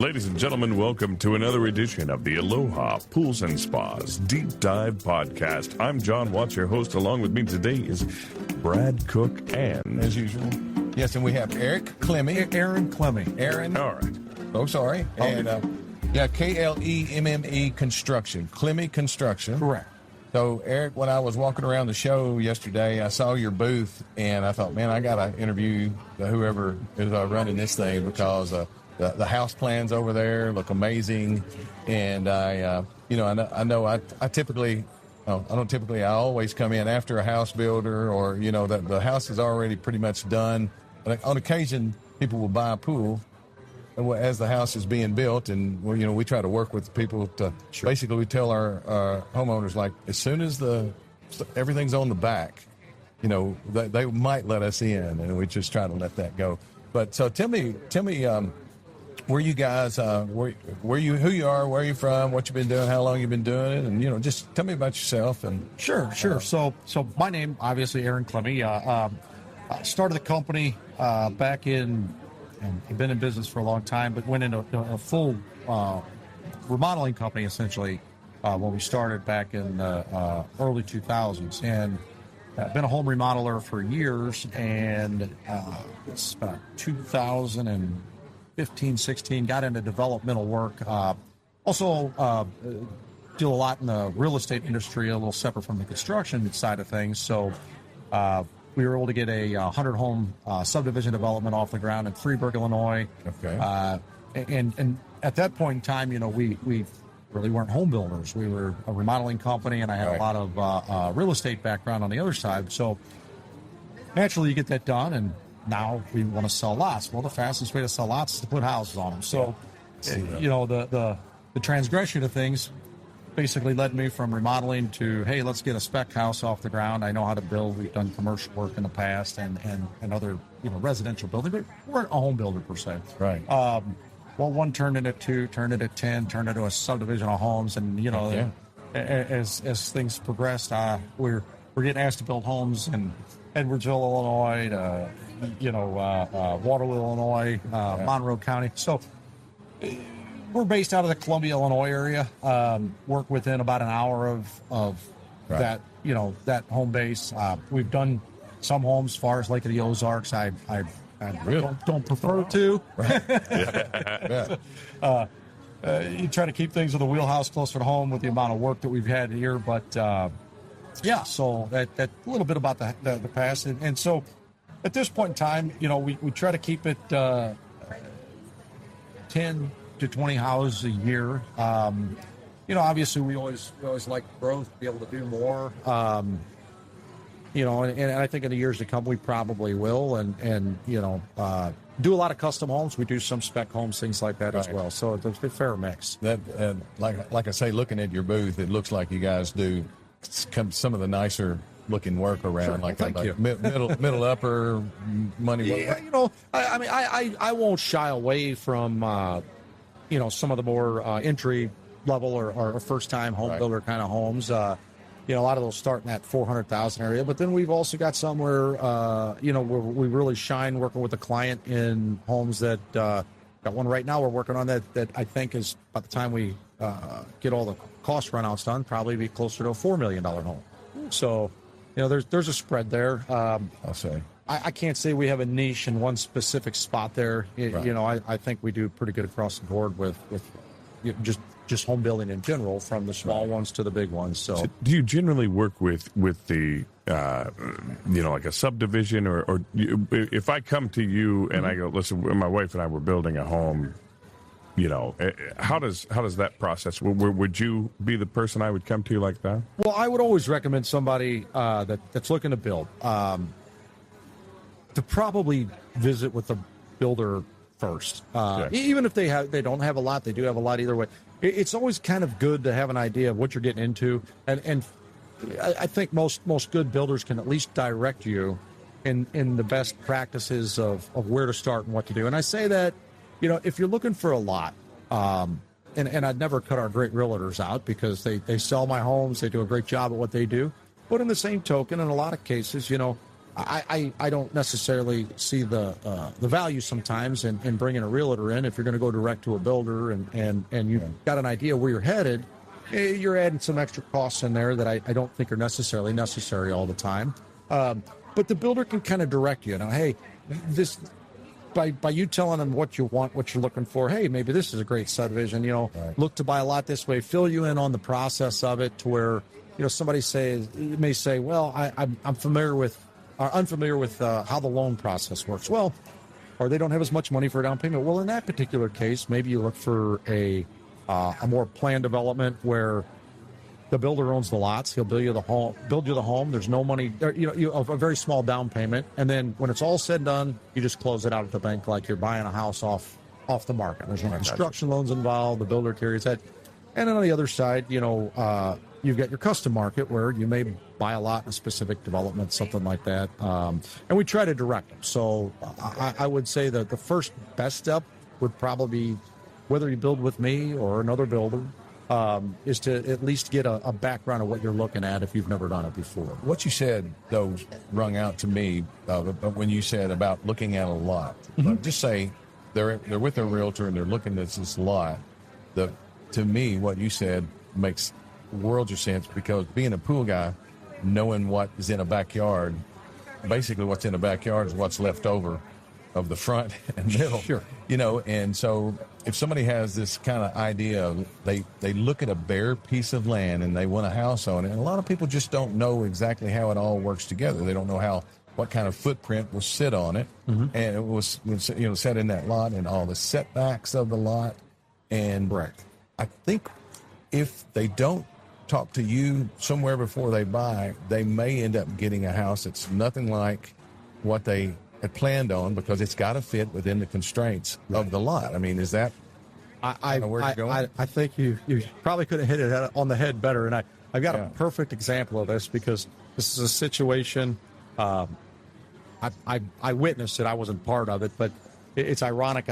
Ladies and gentlemen, welcome to another edition of the Aloha Pools and Spas Deep Dive Podcast. I'm John Watts, your host. Along with me today is Brad Cook and, as usual, yes, and we have Aaron Klemme. Aaron. All right. Oh, sorry. And, Klemme Construction. Klemme Construction. Correct. So, Eric, when I was walking around the show yesterday, I saw your booth, and I thought, man, I got to interview whoever is running this thing because the house plans over there look amazing. And I always come in after a house builder or, the house is already pretty much done. But on occasion, people will buy a pool as the house is being built, and we try to work with people to basically we tell our homeowners, like, as soon as everything's on the back, they might let us in, and we just try to let that go. But so tell me, where you guys, who you are, where you from, what you've been doing, how long you've been doing it, and just tell me about yourself. And Sure. So my name, obviously, Aaron Klemme. I started the company back in. And I've been in business for a long time, but went into a full remodeling company, essentially, when we started back in the early 2000s. And I've been a home remodeler for years, and it's about 2015, 16, got into developmental work. Also do a lot in the real estate industry, a little separate from the construction side of things. So we were able to get a 100-home subdivision development off the ground in Freeburg, Illinois. Okay. And at that point in time, we really weren't home builders. We were a remodeling company, and I had a lot of real estate background on the other side. So naturally, you get that done, and now we want to sell lots. Well, the fastest way to sell lots is to put houses on them. So, the transgression of things basically led me from remodeling to, hey, let's get a spec house off the ground. I know how to build. We've done commercial work in the past and other, residential building, but we weren't a home builder per se. Right. Well, one turned into 2, turned into 10, turned into a subdivision of homes. And, as things progressed, we're getting asked to build homes in Edwardsville, Illinois, Waterloo, Illinois, Monroe County. So we're based out of the Columbia, Illinois area. Work within about an hour of that, that home base. We've done some homes as far as Lake of the Ozarks. I really don't prefer to. Right. You try to keep things with a wheelhouse closer to home with the amount of work that we've had here. But so that a little bit about the past. And so at this point in time, we try to keep it 10 to 20 houses a year. Obviously we always like growth, be able to do more. And I think in the years to come we probably will, and do a lot of custom homes. We do some spec homes, things like that as well. So it's a fair mix. That like I say, looking at your booth, it looks like you guys do some of the nicer looking work around. Sure. Thank you. Middle upper money. Yeah, I won't shy away from some of the more entry level or first time home builder kind of homes. A lot of those starting at $400,000 area, but then we've also got some where where we really shine working with the client in homes that got one right now we're working on that I think is, by the time we get all the cost runouts done, probably be closer to a $4 million home. So there's a spread there. I'll say. I can't say we have a niche in one specific spot there. I think we do pretty good across the board with just home building in general, from the small ones to the big ones. So do you generally work with the like a subdivision, or if I come to you and I go, listen, my wife and I were building a home, how does that process? Would you be the person I would come to like that? Well, I would always recommend somebody that's looking to build to probably visit with the builder first. Even if they don't have a lot, they do have a lot either way. It's always kind of good to have an idea of what you're getting into, and I think most good builders can at least direct you in the best practices of where to start and what to do. And I say that, if you're looking for a lot, and I'd never cut our great realtors out because they sell my homes, they do a great job at what they do. But in the same token, in a lot of cases, I don't necessarily see the value sometimes in bringing a realtor in. If you're going to go direct to a builder and you've got an idea where you're headed, you're adding some extra costs in there that I don't think are necessarily necessary all the time. But the builder can kind of direct you. Hey, this by you telling them what you want, what you're looking for. Hey, maybe this is a great subdivision. Look to buy a lot this way. Fill you in on the process of it to where somebody may say, well, I'm unfamiliar with how the loan process works. Well, or they don't have as much money for a down payment. Well, in that particular case, maybe you look for a more planned development where the builder owns the lots. He'll build you the home. There's no money, a very small down payment. And then when it's all said and done, you just close it out at the bank like you're buying a house off the market. There's no construction loans involved. The builder carries that. And then on the other side, you've got your custom market where you may buy a lot in a specific development, something like that. And we try to direct them. So I would say that the first best step would probably be, whether you build with me or another builder, is to at least get a background of what you're looking at if you've never done it before. What you said, though, rung out to me when you said about looking at a lot. Just say they're with their realtor and they're looking at this lot. To me, what you said makes worlds of sense, because being a pool guy, knowing what is in a backyard, basically what's in a backyard is what's left over of the front and middle. Sure. And so if somebody has this kind of idea, they look at a bare piece of land and they want a house on it. And a lot of people just don't know exactly how it all works together. They don't know what kind of footprint will sit on it. And it was set in that lot and all the setbacks of the lot. And I think if they don't talk to you somewhere before they buy, they may end up getting a house that's nothing like what they had planned on, because it's got to fit within the constraints of the lot. I mean, is that where you're going? I think you probably could have hit it on the head better. And I've got a perfect example of this, because this is a situation, I witnessed it. I wasn't part of it, but it's ironic.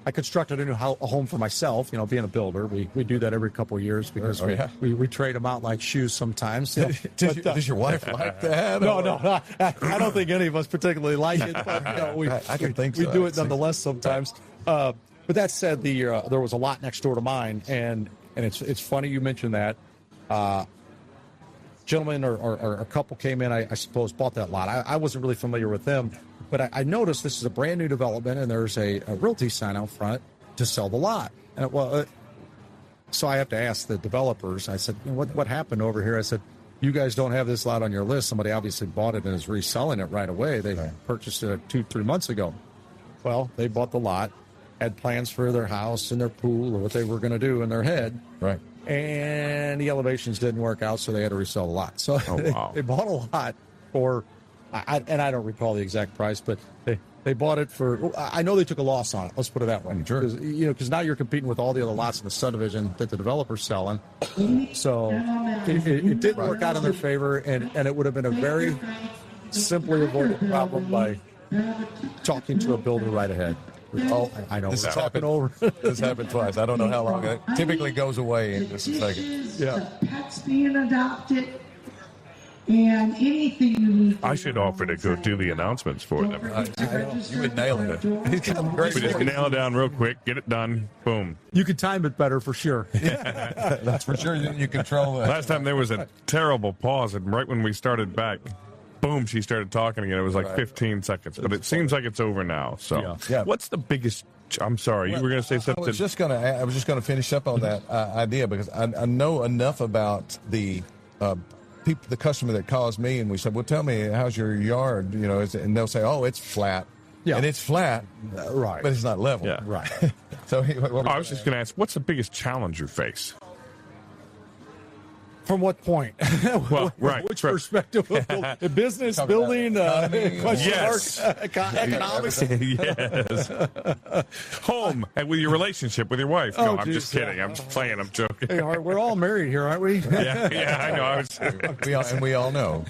I constructed a new home for myself, being a builder. We do that every couple of years because we trade them out like shoes sometimes. Does your wife like that? No. I don't think any of us particularly like it, but I can think so. We do it nonetheless sometimes. But that said, there was a lot next door to mine, and it's funny you mentioned that. Gentleman or a couple came in, I suppose, bought that lot. I wasn't really familiar with them. But I noticed this is a brand new development, and there's a realty sign out front to sell the lot. And so I have to ask the developers. I said, what happened over here? I said, you guys don't have this lot on your list. Somebody obviously bought it and is reselling it right away. They purchased it 2-3 months ago. Well, they bought the lot, had plans for their house and their pool or what they were going to do in their head. Right. And the elevations didn't work out, so they had to resell the lot. So they bought a lot for... I don't recall the exact price, but they bought it for. I know they took a loss on it. Let's put it that way. Sure. Because now you're competing with all the other lots in the subdivision that the developer's selling. So it didn't work out in their favor, and it would have been a very simply avoided problem by talking to a builder right ahead. Oh, I know. This happened twice. I don't know how long. It typically goes away in just a second. Yeah. Pets being adopted. And anything you need. I should offer to go do the announcements for them. You would nail it. We just nail it down real quick, get it done, boom. You can time it better for sure. That's for sure. You control that. Last time there was a terrible pause, and right when we started back, boom, she started talking again. It was like 15 seconds, but it seems like it's over now. So, what's the biggest? I'm sorry, you were going to say something. I was just going to finish up on that idea, because I know enough about the customer that calls me and we said, well, tell me, how's your yard? And they'll say, oh, it's flat. Yeah. And it's flat, right? But it's not level. Yeah. Right. So I was just going to ask, what's the biggest challenge you face? From what point? Well, right. Which perspective? Business, building, yes. Economics. Yes. Home, and with your relationship with your wife. No, I'm just kidding. I'm just playing. I'm joking. Hey, we're all married here, aren't we? Yeah, I know. We all know.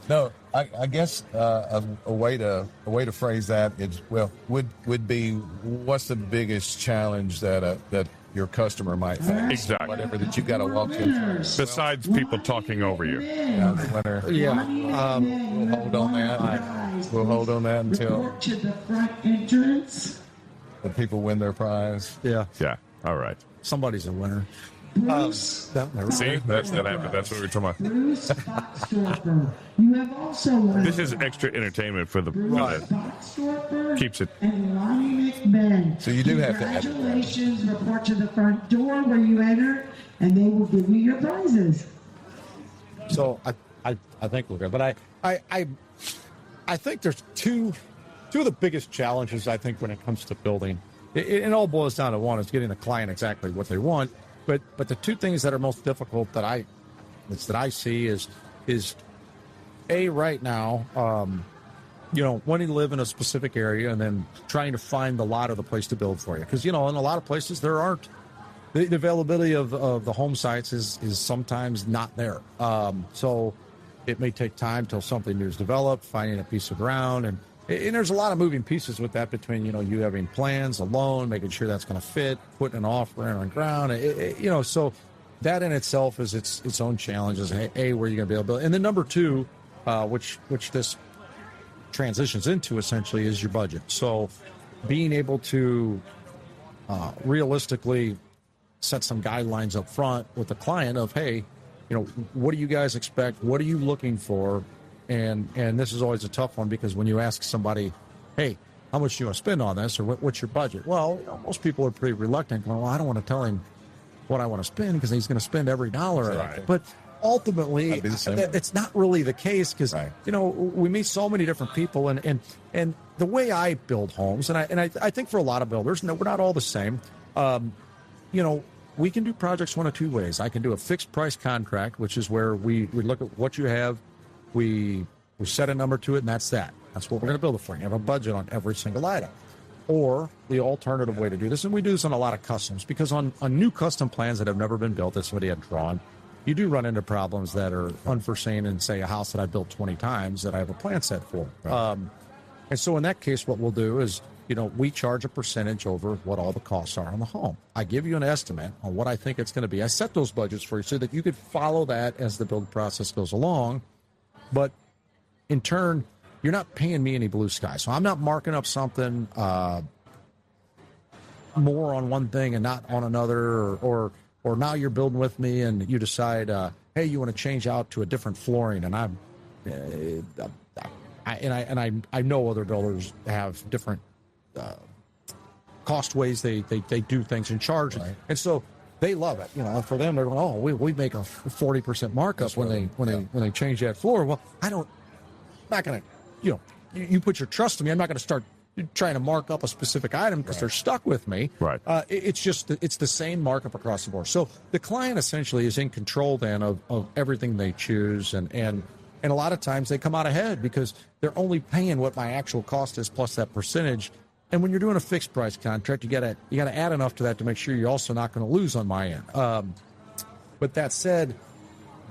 No, I guess a way to phrase that is, well, would be, what's the biggest challenge that your customer might face. Exactly. Whatever that you've got to walk in through. Besides people talking over you. Yeah, we'll hold on that. We'll hold on that until Report to the front entrance. the people win their prize. Yeah. Yeah. All right. Somebody's a winner. Bruce. See, that's what happened. That's what we were talking about. Bruce Boxstorper. You have also won. This is extra entertainment for the Boxstorper keeps it. and Lonnie McMahon. So you do have to edit that. Congratulations. Report to the front door where you enter, and they will give you your prizes. So I think we're good, but I think there's two of the biggest challenges I think when it comes to building. It all boils down to one: is getting the client exactly what they want. But the two things that are most difficult that I see is right now, wanting to live in a specific area and then trying to find the lot or the place to build for you. Because in a lot of places there aren't the availability of the home sites is sometimes not there. So it may take time till something new is developed, finding a piece of ground, and there's a lot of moving pieces with that between, you having plans, a loan, making sure that's going to fit, putting an offer in on ground, so that in itself is its own challenges. Where you're going to be able to build. And then number two, which this transitions into essentially is your budget. So being able to realistically set some guidelines up front with the client of, hey, what do you guys expect? What are you looking for? And this is always a tough one because when you ask somebody, hey, how much do you want to spend on this, or what's your budget? Well, most people are pretty reluctant. Going, well, I don't want to tell him what I want to spend because he's going to spend every dollar. Right. But ultimately, it's not really the case because we meet so many different people, and the way I build homes, and I think for a lot of builders, we're not all the same. We can do projects one of two ways. I can do a fixed price contract, which is where we look at what you have. We set a number to it, and that's that. That's what we're going to build it for. You have a budget on every single item. Or the alternative way to do this, and we do this on a lot of customs, because on new custom plans that have never been built that somebody had drawn, you do run into problems that are unforeseen in, say, a house that I built 20 times that I have a plan set for. Right. And so in that case, what we'll do is, we charge a percentage over what all the costs are on the home. I give you an estimate on what I think it's going to be. I set those budgets for you so that you could follow that as the build process goes along. But in turn, you're not paying me any blue sky. So I'm not marking up something more on one thing and not on another, or now you're building with me and you decide, hey, you want to change out to a different flooring, and I know other builders have different cost ways they do things and charge, right. And so they love it. For them, they're going, oh, we make a 40% markup when they change that floor. Well, I'm not going to, you put your trust in me. I'm not going to start trying to mark up a specific item because they're stuck with me. Right. It's the same markup across the board. So the client essentially is in control then of everything they choose, and a lot of times they come out ahead because they're only paying what my actual cost is plus that percentage. And when you're doing a fixed price contract, you got to add enough to that to make sure you're also not going to lose on my end. But that said,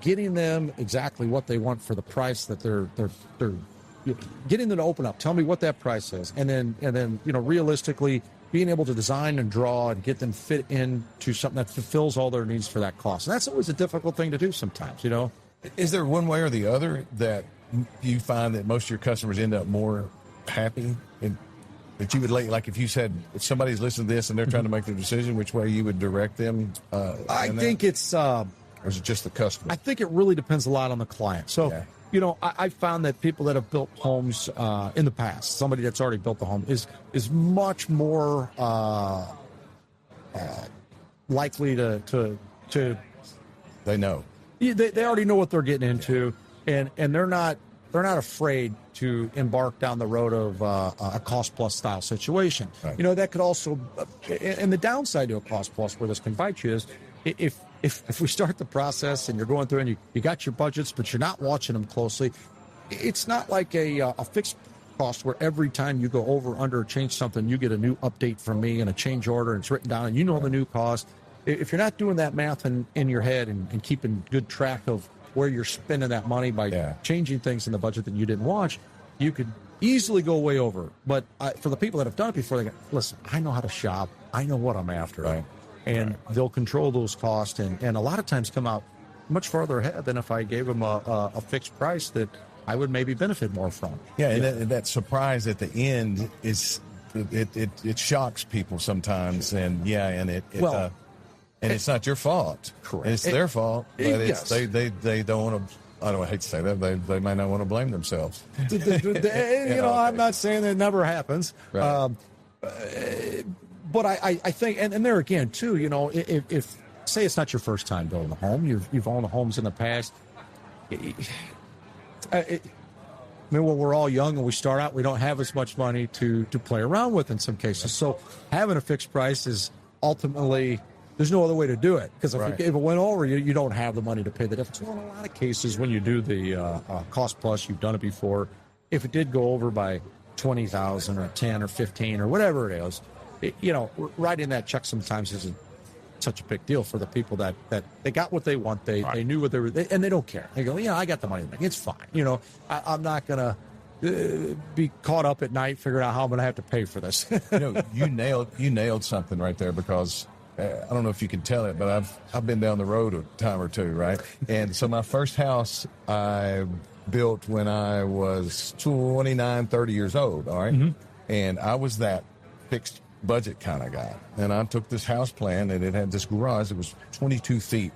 getting them exactly what they want for the price that they're getting them to open up, tell me what that price is, and then realistically being able to design and draw and get them fit into something that fulfills all their needs for that cost. And that's always a difficult thing to do sometimes. Is there one way or the other that you find that most of your customers end up more happy? That you would like if you said, if somebody's listening to this and they're trying to make their decision, which way you would direct them? I think it's... or is it just the customer? I think it really depends a lot on the client. So, I found that people that have built homes in the past, somebody that's already built the home, is much more likely to They know. They already know what they're getting into, and they're not afraid to embark down the road of a cost plus style situation. Right. That could also, and the downside to a cost plus where this can bite you is if we start the process and you're going through and you got your budgets, but you're not watching them closely, it's not like a fixed cost where every time you go over, under, or change something, you get a new update from me and a change order, and it's written down and you know the new cost. If you're not doing that math in your head and keeping good track of where you're spending that money by changing things in the budget that you didn't watch, you could easily go way over. But for the people that have done it before, they go, listen, I know how to shop. I know what I'm after. Right. and they'll control those costs and a lot of times come out much farther ahead than if I gave them a fixed price that I would maybe benefit more from. Yeah, and that surprise at the end is it shocks people sometimes, and it's not your fault. Correct. It's their fault, but yes. they don't want to. I hate to say that they might not want to blame themselves. I'm not saying that it never happens, Right. but I think, and there again too, if say it's not your first time building a home, you've owned homes in the past. When we're all young and we start out, we don't have as much money to play around with in some cases. So having a fixed price is ultimately, there's no other way to do it. Because if it went over, you don't have the money to pay the difference. Well, in a lot of cases, when you do the cost plus, you've done it before, if it did go over by $20,000 or 10 or 15 or whatever it is, writing that check sometimes isn't such a big deal for the people that they got what they want. They knew what they were, and they don't care. They go, I got the money. It's fine. I'm not going to be caught up at night figuring out how I'm going to have to pay for this. You nailed something right there, because I don't know if you can tell it, but I've been down the road a time or two, right? And so my first house I built when I was 29, 30 years old, all right? Mm-hmm. And I was that fixed budget kind of guy. And I took this house plan, and it had this garage. It was 22 feet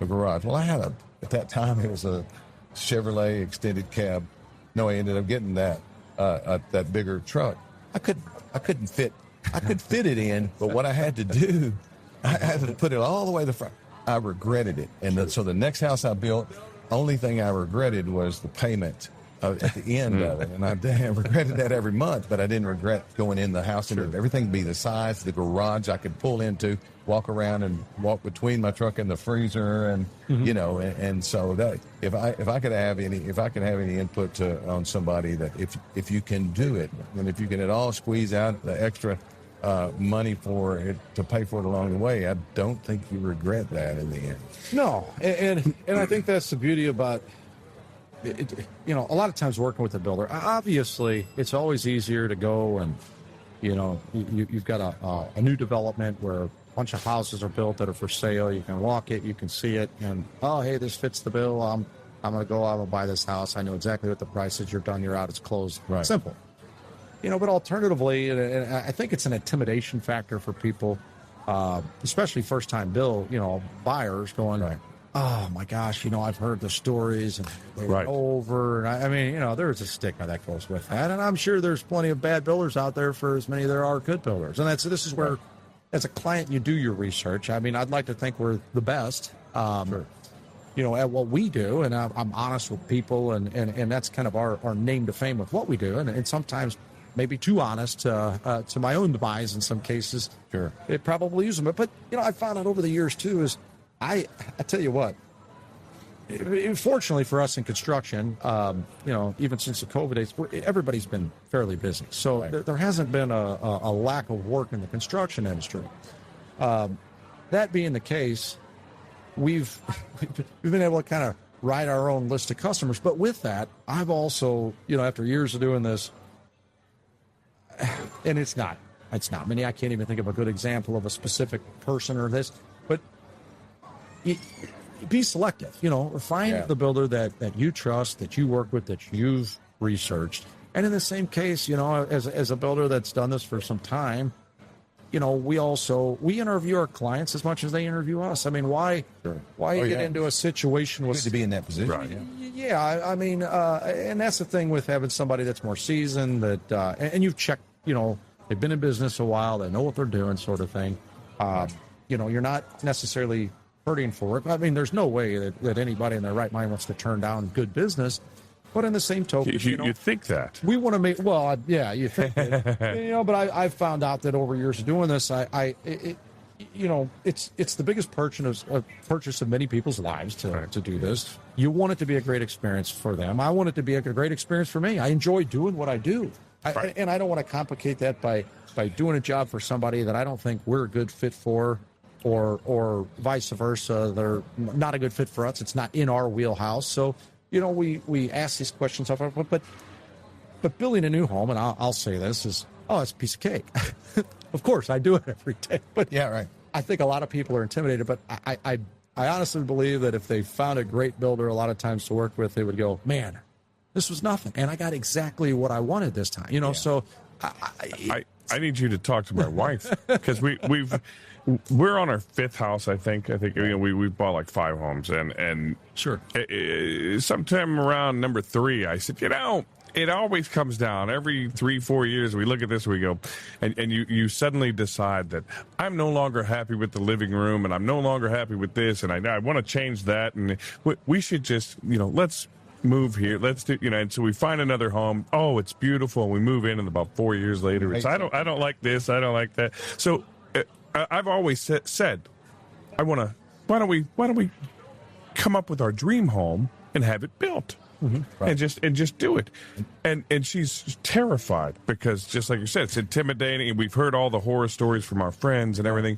of garage. Well, I had at that time, it was a Chevrolet extended cab. No, I ended up getting that bigger truck. I couldn't fit it in, but what I had to do, I had to put it all the way to the front. I regretted it. And so the next house I built, only thing I regretted was the payment at the end of it. And I regretted that every month, but I didn't regret going in the house and everything be the size, the garage I could pull into, walk around and walk between my truck and the freezer, and and so that if I could have any input on somebody, that if you can do it, and if you can at all squeeze out the extra money for it to pay for it along the way, I don't think you regret that in the end. No, and I think that's the beauty about it, a lot of times working with a builder. Obviously, it's always easier to go and you've got a new development where a bunch of houses are built that are for sale. You can walk it, you can see it, and hey, this fits the bill. I'm going to buy this house. I know exactly what the price is. You're done. You're out. It's closed. Right. Simple. But alternatively, and I think it's an intimidation factor for people, especially first-time buyers going, right. Oh my gosh, I've heard the stories and they're over. And there's a stigma that goes with that. And I'm sure there's plenty of bad builders out there for as many there are good builders. And this is where, as a client, you do your research. I'd like to think we're the best, at what we do. And I'm honest with people. And that's kind of our name to fame with what we do. And sometimes maybe too honest to my own demise in some cases. Sure. It probably use them. But I found out over the years, too, is I tell you what, fortunately for us in construction, even since the COVID days, everybody's been fairly busy. So there hasn't been a lack of work in the construction industry. That being the case, we've been able to kind of write our own list of customers. But with that, I've also, after years of doing this, and it's not. I mean, I can't even think of a good example of a specific person or this, but be selective, find the builder that you trust, that you work with, that you've researched. And in the same case, as a builder that's done this for some time, we interview our clients as much as they interview us. I mean, why get into a situation with to be in that position? Right. Yeah. And that's the thing with having somebody that's more seasoned, that and you've checked, they've been in business a while, they know what they're doing, sort of thing. You're not necessarily hurting for it. I mean, there's no way that anybody in their right mind wants to turn down good business. But in the same token, you think that we want to make. Well, you think that, but I've found out that over years of doing this, it's the biggest purchase of many people's lives to do this. You want it to be a great experience for them. I want it to be a great experience for me. I enjoy doing what I do, and I don't want to complicate that by doing a job for somebody that I don't think we're a good fit for. Or vice versa, they're not a good fit for us. It's not in our wheelhouse. So, we ask these questions, but building a new home, and I'll say this, is, it's a piece of cake. Of course, I do it every day. But yeah, right. I think a lot of people are intimidated, but I honestly believe that if they found a great builder a lot of times to work with, they would go, man, this was nothing, and I got exactly what I wanted this time. You know, so I need you to talk to my wife because we're on our 5th house. I think we bought like 5 homes, and sure. Sometime around number 3, I said, it always comes down every 3-4 years. We look at this, we go, and you suddenly decide that I'm no longer happy with the living room, and I'm no longer happy with this, and I want to change that, and we should just let's move here. Let's do and so we find another home. Oh, it's beautiful. We move in, and about 4 years later, it's I don't like this. I don't like that. So I've always said, why don't we come up with our dream home and have it built. Mm-hmm. Right. And just do it, and she's terrified because, just like you said, it's intimidating, and we've heard all the horror stories from our friends and everything,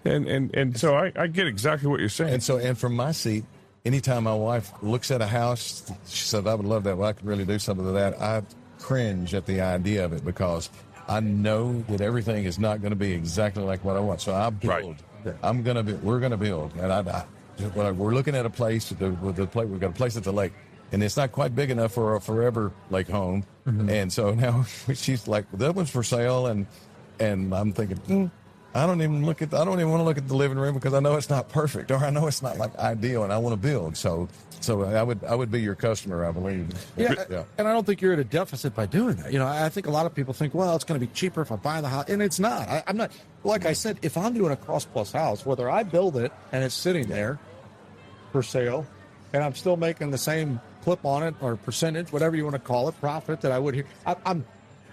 and so I get exactly what you're saying. And from my seat, anytime my wife looks at a house, she said, "I would love that. Well, I could really do something to that." I cringe at the idea of it because I know that everything is not going to be exactly like what I want. So I build. Right. We're gonna build, and we're looking at a place. We've got a place at the lake. And it's not quite big enough for a forever lake home. Mm-hmm. And so now she's like, that one's for sale. And I'm thinking, I don't even want to look at the living room because I know it's not perfect, or I know it's not like ideal, and I want to build. So I would be your customer, I believe. Yeah. And I don't think you're at a deficit by doing that. I think a lot of people think, well, it's going to be cheaper if I buy the house. And it's not. I'm not, like I said, if I'm doing a cost plus house, whether I build it and it's sitting there for sale, and I'm still making the same clip on it or percentage, whatever you want to call it, profit that I would here.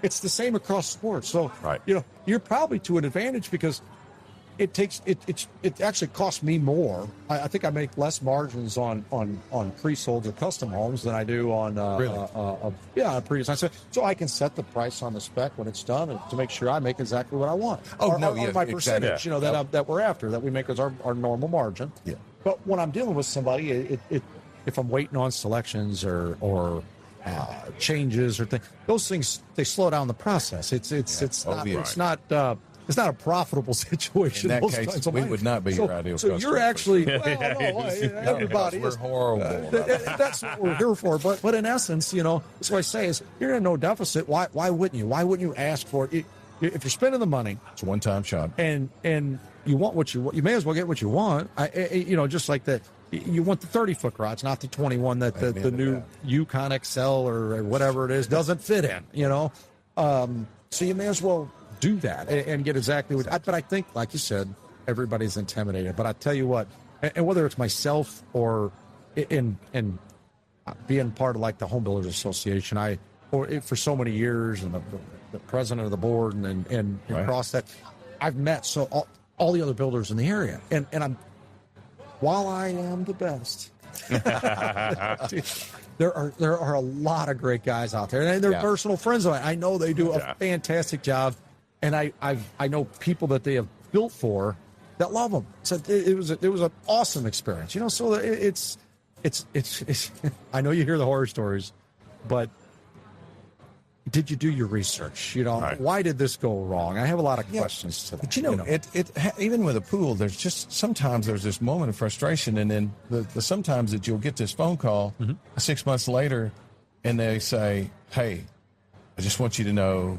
It's the same across the board. So, right. You're probably to an advantage because it actually costs me more. I think I make less margins on pre-sold or custom homes than I do on pre-design. So I can set the price on the spec when it's done and to make sure I make exactly what I want. My percentage, exactly. That we're after, that we make as our normal margin. Yeah. But when I'm dealing with somebody, if I'm waiting on selections or changes or things, those things, they slow down the process. It's not a profitable situation. In that case, we would not be your ideal customer. So you're actually, everybody we're horrible. That's what we're here for. But in essence, that's what I say is, you're in no deficit. Why wouldn't you? Why wouldn't you ask for it? If you're spending the money, it's a one-time shot, and you want what you want, you may as well get what you want. Just like that. You want the 30-foot garage, not the 21 that the new Yukon XL or whatever it is doesn't fit in, So you may as well do that and get exactly what. But I think, like you said, everybody's intimidated. But I tell you what, and whether it's myself or in being part of like the Home Builders Association, for so many years, and the president of the board, and across that, I've met all the other builders in the area, and I'm. While I am the best, there are a lot of great guys out there, and they're personal friends of mine. I know they do a fantastic job, and I know people that they have built for that love them. So it was an awesome experience, So it's I know you hear the horror stories, but did you do your research? Why did this go wrong? I have a lot of questions to that. But even with a pool, sometimes there's this moment of frustration, and then sometimes that you'll get this phone call 6 months later, and they say, "Hey, I just want you to know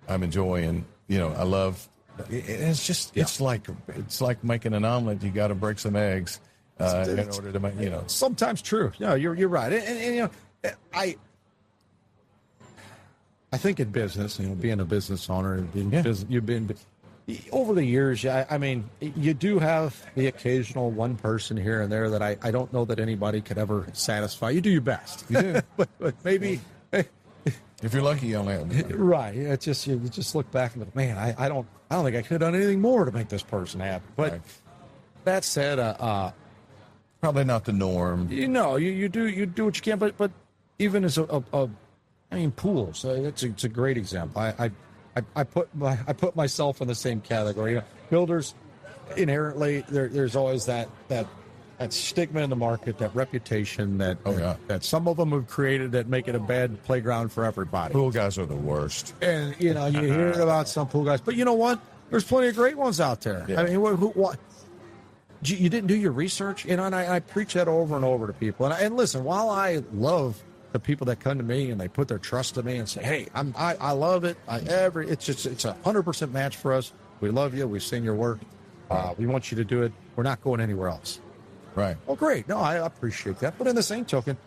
I'm enjoying. I love." It's like making an omelet. You got to break some eggs in order to make. Sometimes true. No, you're right, and I think in business, being a business owner, you've been over the years. I mean, you do have the occasional one person here and there that I don't know that anybody could ever satisfy. You do your best, you do. but maybe if you're lucky, you only have right. It's just you just look back and go, man, I don't think I could have done anything more to make this person happy. But that said, probably not the norm. You do what you can, but even as pools. It's a great example. I put myself in the same category. Builders, inherently, there's always that stigma in the market, that reputation that some of them have created that make it a bad playground for everybody. Pool guys are the worst. And you hear about some pool guys, but you know what? There's plenty of great ones out there. Yeah. I mean, what? You didn't do your research, and I preach that over and over to people. And listen, while I love the people that come to me and they put their trust in me and say, "Hey, I love it. It's a 100% match for us. We love you. We've seen your work. We want you to do it. We're not going anywhere else." Right. Oh, great. No, I appreciate that. But in the same token,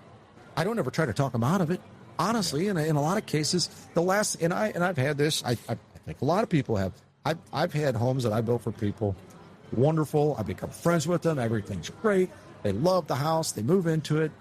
I don't ever try to talk them out of it. Honestly, in a lot of cases, I've had this. I think a lot of people have. I've had homes that I built for people. Wonderful. I become friends with them. Everything's great. They love the house. They move into it.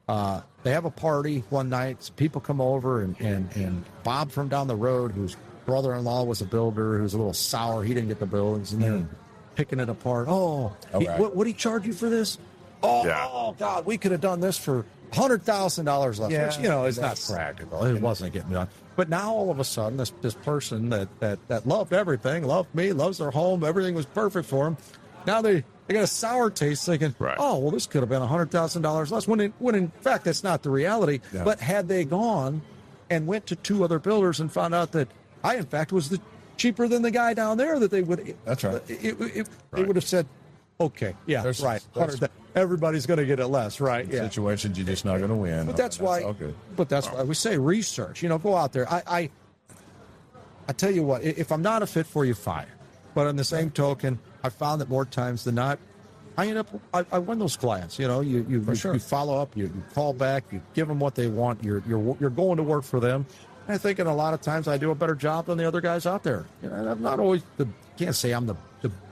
They have a party one night. People come over, and Bob from down the road, whose brother-in-law was a builder, who's a little sour. He didn't get the buildings, and they're picking it apart. Right. What did he charge you for this? Oh, God, we could have done this for $100,000 less. Yeah, Which, it's not practical. It wasn't getting done. But now all of a sudden, this person that loved everything, loved me, loves their home, everything was perfect for him. Now they got a sour taste, thinking, right. "Oh, well, this could have been $100,000 less." When in fact that's not the reality. Yeah. But had they gone and went to 2 other builders and found out that I, in fact, was cheaper than the guy down there, that they would. That's right. They would have said, "Okay, yeah, right. Everybody's going to get it less, right?" Yeah. Situations you're just not going to win. But that's why. But that's why we say research. Go out there. I tell you what. If I'm not a fit for you, fine. But on the same token, I found that more times than not, I end up. I win those clients. You follow up. You call back. You give them what they want. You're going to work for them. And I think in a lot of times I do a better job than the other guys out there. I'm not always can't say I'm the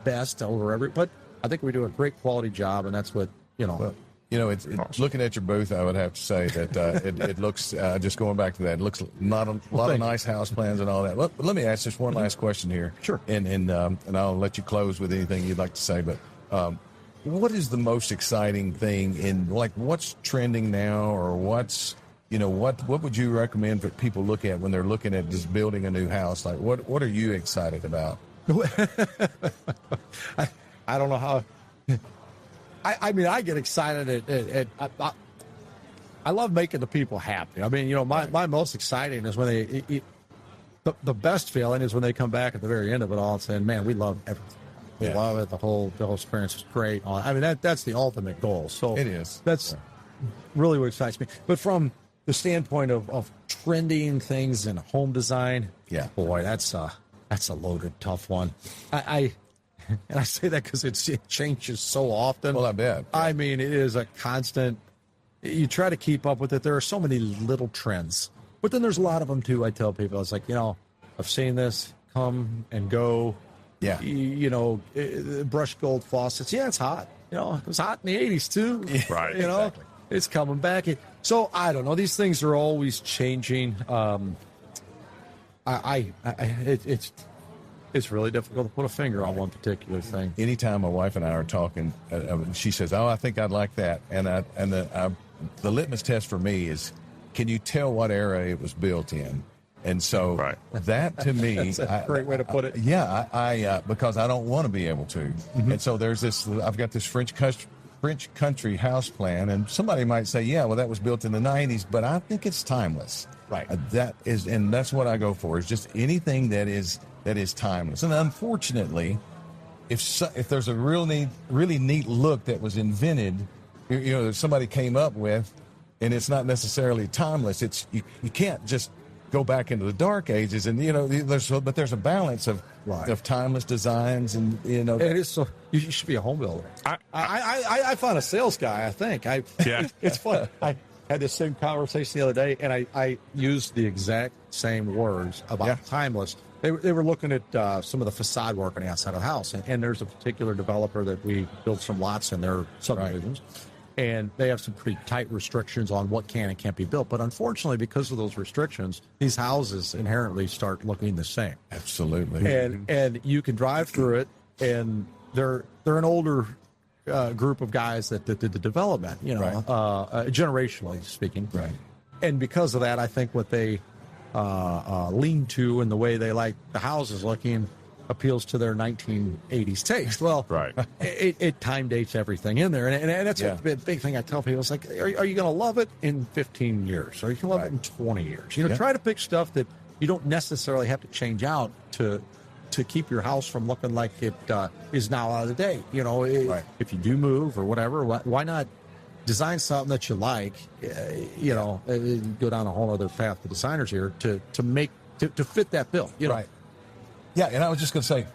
best over but I think we do a great quality job, and that's what. Well, it's looking at your booth, I would have to say that it looks, just going back to that, it looks not a lot of nice house plans and all that. Let me ask just one last question here. Sure. And I'll let you close with anything you'd like to say. But what is the most exciting thing what's trending now, or what would you recommend for people look at when they're looking at just building a new house? Like, what are you excited about? I don't know how. I mean, I get excited I love making the people happy. I mean, my most exciting is when the best feeling is when they come back at the very end of it all and saying, "Man, we love everything. We love it. The whole experience is great." I mean, that's the ultimate goal. So it is. That's really what excites me. But from the standpoint of trending things in home design, boy, that's a loaded, tough one. And I say that because it changes so often. Well, I bet. I mean, it is a constant. You try to keep up with it. There are so many little trends, but then there's a lot of them too. I tell people, it's like, I've seen this come and go. Yeah. Brushed gold faucets. Yeah, it's hot. It was hot in the 80s too. Right. Exactly. It's coming back. So I don't know. These things are always changing. It's really difficult to put a finger on one particular thing. Anytime my wife and I are talking, she says, "Oh, I think I'd like that." And the litmus test for me is, can you tell what era it was built in? And so that to me, that's a great way to put it. Because I don't want to be able to. Mm-hmm. And so there's this. I've got this French country house plan, and somebody might say, "Yeah, well, that was built in the '90s," but I think it's timeless. Right. And that's what I go for. Is just anything that is timeless. And unfortunately, if there's a really neat look that was invented, that somebody came up with, and it's not necessarily timeless, you can't just go back into the dark ages. And there's a balance of timeless designs, and And it is so. You should be a home builder. I found a sales guy. I think it's fun. I had this same conversation the other day, and I used the exact same words about timeless. They were looking at some of the facade work on the outside of the house, and there's a particular developer that we built some lots in their subdivisions, and they have some pretty tight restrictions on what can and can't be built. But unfortunately, because of those restrictions, these houses inherently start looking the same. Absolutely. And you can drive through it, and they're an older group of guys that did the development, generationally speaking. Right. And because of that, I think what they lean to and the way they like the houses looking appeals to their 1980s taste. Well, it time dates everything in there, and that's a big thing I tell people. It's like, are you going to love it in 15 years, or you can love it in 20 years? Try to pick stuff that you don't necessarily have to change out to to keep your house from looking like it is now out of date. You know, if you do move or whatever, why not design something that you like? You know, go down a whole other path to designers here to fit that bill. You know? Right. Yeah, and I was just going to say,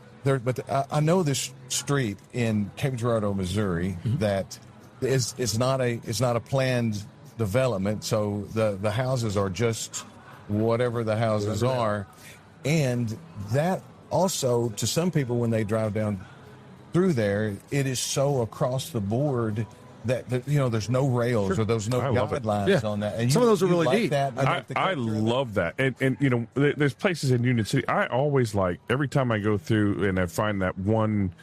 I know this street in Cape Girardeau, Missouri, that it's not a planned development, so the houses are just whatever the houses are, and that also, to some people when they drive down through there, it is so across the board that you know there's no rails or there's no guidelines on that. And some of those are really like deep. That, I love that. And you know, there's places in Union City I always like, every time I go through and I find that one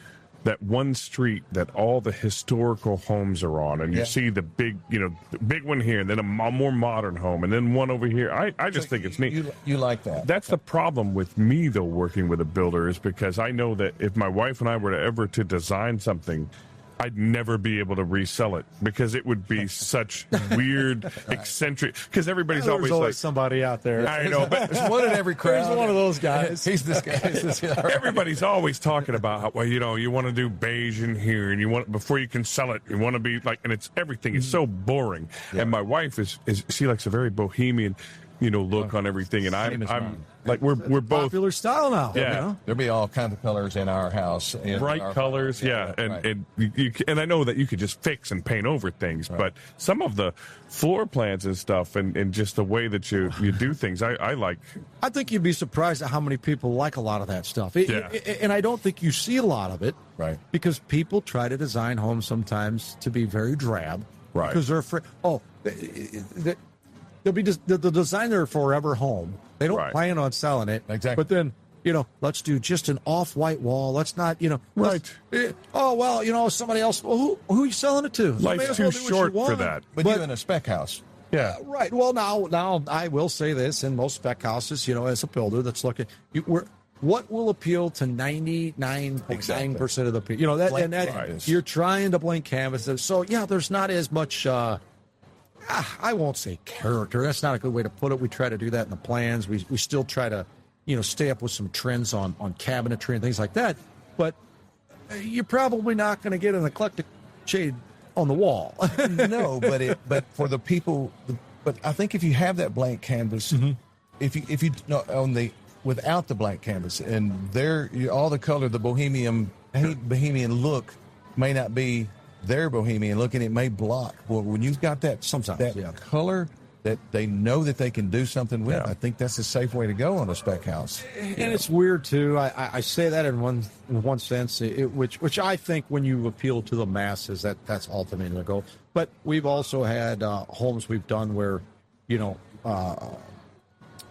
street that all the historical homes are on, and you see the big, you know, the big one here, and then a more modern home, and then one over here. I just think it's neat. You like that? That's the problem with me, though, working with a builder, is because I know that if my wife and I were to ever to design something, I'd never be able to resell it because it would be such weird, eccentric. Because everybody's always like somebody out there. I know, but There's one in every crowd. There's one of those guys. He's this guy. everybody's always talking about how, well, you know, you want to do beige in here, and you want, before you can sell it, you want to be like, and it's everything is so boring. Yeah. And my wife is she likes a very bohemian, you know, look on everything, and I'm like, we're both popular style now. Yeah, you know? There'll be all kinds of colors in our house. Bright colors, and and I know that you could just fix and paint over things, but some of the floor plans and stuff, and just the way that you do things, I like. I think you'd be surprised at how many people like a lot of that stuff. And I don't think you see a lot of it, right? Because people try to design homes sometimes to be very drab, right? Because they're afraid. They'll be they'll design their forever home. They don't plan on selling it. Exactly. But then, you know, let's do just an off-white wall. Let's not, you know. Oh, well, you know, somebody else. Well, who are you selling it to? Life's too short for that. But you in a spec house. Yeah. Right. Well, now I will say this: in most spec houses, you know, as a builder that's looking, what will appeal to 99.9% of the people? You know, you're trying to blank canvas. So yeah, there's not as much. I won't say character. That's not a good way to put it. We try to do that in the plans. We still try to, you know, stay up with some trends on cabinetry and things like that. But you're probably not going to get an eclectic shade on the wall. No, but for the people, but I think if you have that blank canvas, if you without the blank canvas, and all the color, the bohemian look may not be their bohemian look, and it may block. Well, when you've got that color that they know that they can do something with, I think that's a safe way to go on a spec house. And it's weird too. I say that in one sense, which I think when you appeal to the masses, that's ultimately the goal. But we've also had homes we've done where, you know, I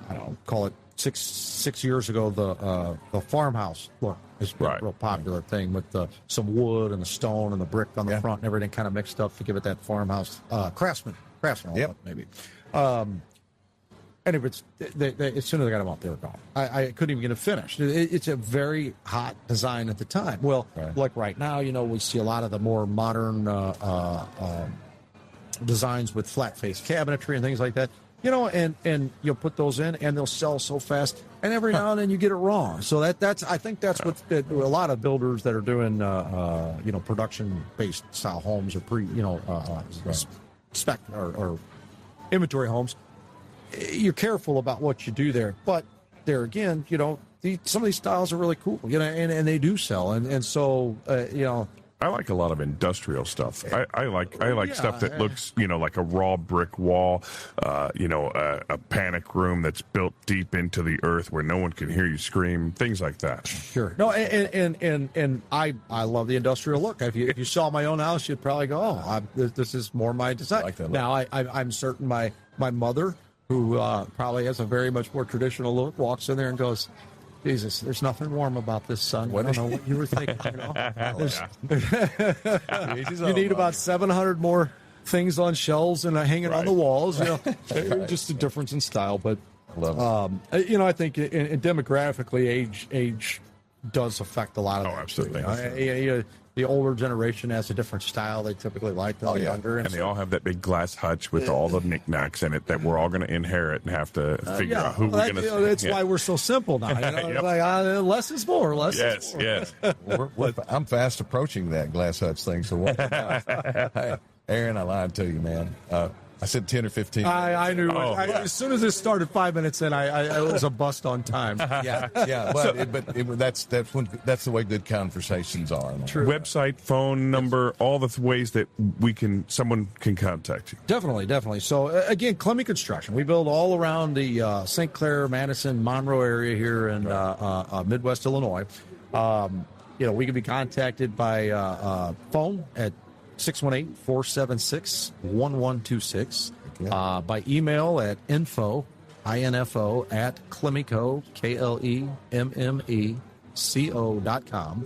don't know, call it six years ago, the farmhouse look is a real popular thing with some wood and the stone and the brick on the front and everything kind of mixed up to give it that farmhouse craftsman look, maybe. And if as soon as I got them out, they were gone. I couldn't even get it finished. It's a very hot design at the time. Well, like right now, you know, we see a lot of the more modern designs with flat face cabinetry and things like that. You know, and you'll put those in, and they'll sell so fast. And every now and then you get it wrong. So I think that's what a lot of builders that are doing, you know, production-based style homes or spec or inventory homes. You're careful about what you do there, but there again, you know, some of these styles are really cool, you know, and they do sell, and so you know. I like a lot of industrial stuff. I like stuff that looks, you know, like a raw brick wall, you know, a panic room that's built deep into the earth where no one can hear you scream, things like that. Sure. No, and I love the industrial look. If you saw my own house, you'd probably go, oh, this is more my design. I like that look. Now, I'm certain my mother, who probably has a very much more traditional look, walks in there and goes, Jesus, there's nothing warm about this, son. I don't know what you were thinking. You know? You need about 700 more things on shelves and hanging on the walls. You know, just a difference in style. But you know, I think in demographically, age does affect a lot of Oh, that, absolutely. The older generation has a different style they typically like than the younger. And they all have that big glass hutch with all the knickknacks in it that we're all going to inherit and have to figure out who we're going to. That's why we're so simple now. It's like, less is more. Less Yes, is more. yes. I'm fast approaching that glass hutch thing. So what? Hey, Aaron, I lied to you, man. I said 10 or 15. I knew. Oh. As soon as this started 5 minutes in, I was a bust on time. Yeah. That's the way good conversations are. True. Website, phone number, all the ways that someone can contact you. Definitely. So again, Klemme Construction. We build all around the St. Clair, Madison, Monroe area here in Midwest Illinois. We can be contacted by phone at 618-476-1126. By email at info at Klemmeco, KLEMMECO.com.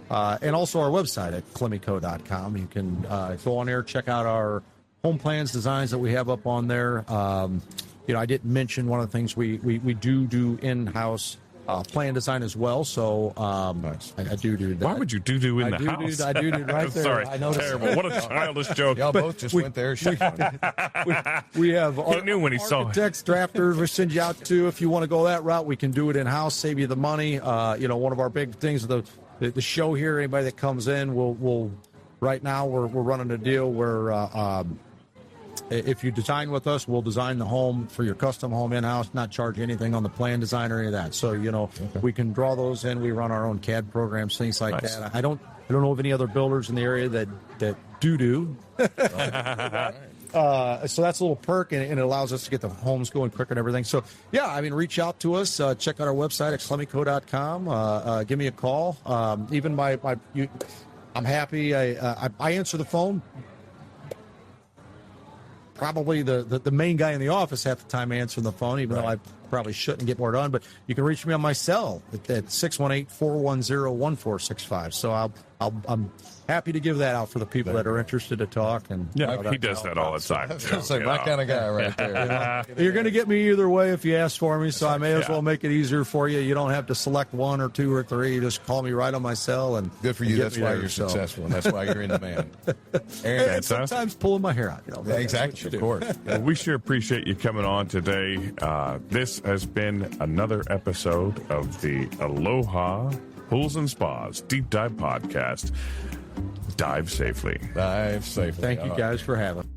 And also our website at Klemmeco.com. You can go on there, check out our home plans, designs that we have up on there. I didn't mention one of the things we do in-house plan design as well, so nice. I do that. Why would you do in the house? I do right there. Sorry, I noticed. terrible. What a childish joke. Y'all both just went there. We have He knew when he saw it. architects, drafters. We send you out to. If you want to go that route, we can do it in house, save you the money. One of our big things, the show here. Anybody that comes in, we'll right now we're running a deal where. If you design with us, we'll design the home for your custom home in-house, not charge anything on the plan design or any of that. So, we can draw those in. We run our own CAD programs, things like Nice. that. I don't know of any other builders in the area that do. So that's a little perk, and it allows us to get the homes going quicker and everything. So, reach out to us. Check out our website at Klemmeco.com. Give me a call. I'm happy. I answer the phone. Probably the main guy in the office half the time answering the phone, even though I probably shouldn't get more done. But you can reach me on my cell at 618-410-1465. So I'm happy to give that out for the people that are interested to talk. And He does that all the time. That's like my kind of guy right there. You're going to get me either way if you ask for me, so I may as well make it easier for you. You don't have to select one or two or three. You just call me right on my cell. And Good for you. That's why you're successful, and that's why you're in demand. Aaron, And sometimes pulling my hair out. exactly, of course. Well, we sure appreciate you coming on today. This has been another episode of the Aloha Pools and Spas Deep Dive Podcast. Dive safely. Dive safely. Thank you guys for having me.